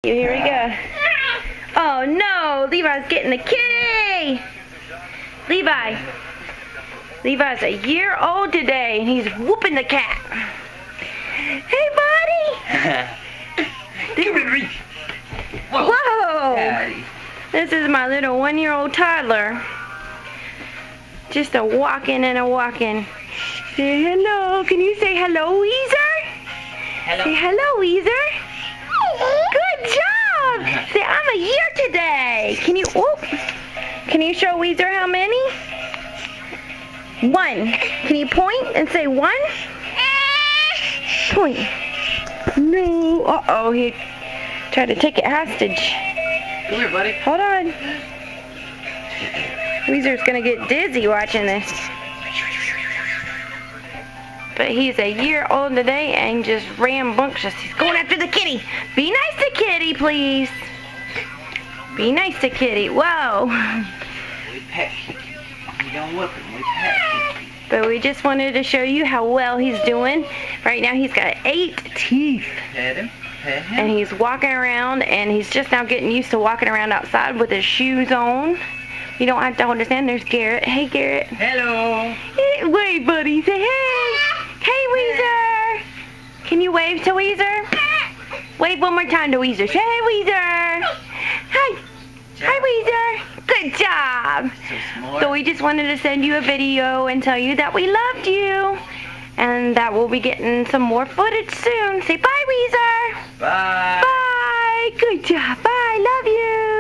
Here we go. Oh no, Levi's getting the kitty. Levi's a year old today and he's whooping the cat. Hey buddy. Whoa. Daddy. This is my little 1-year-old toddler. Just a walking and a walking. Say hello. Can you say hello, Weezer? Hello. Say hello, Weezer. Good job. Say I'm a year today. Can you show Weezer how many? 1. Can you point and say 1? Point. No. Uh-oh, he tried to take it hostage. Come here, buddy. Hold on. Weezer's gonna get dizzy watching this. But he's a year old today and just rambunctious. He's going after the kitty. Be nice to Kitty, please. Be nice to Kitty. Whoa. We pet Kiki. We don't whip him. We pet Kiki. But we just wanted to show you how well he's doing. Right now he's got 8 teeth. Pet him. Pet him. And he's walking around, and he's just now getting used to walking around outside with his shoes on. You don't have to hold his hand. There's Garrett. Hey, Garrett. Hello. Hey, wave, buddy. Say hey. Hey, Weezer. Can you wave to Weezer? Wave one more time to Weezer. Say hey, Weezer. Hi. Hi, Weezer. Good job. So smart. So we just wanted to send you a video and tell you that we loved you. And that we'll be getting some more footage soon. Say bye, Weezer. Bye. Bye. Good job. Bye. Love you.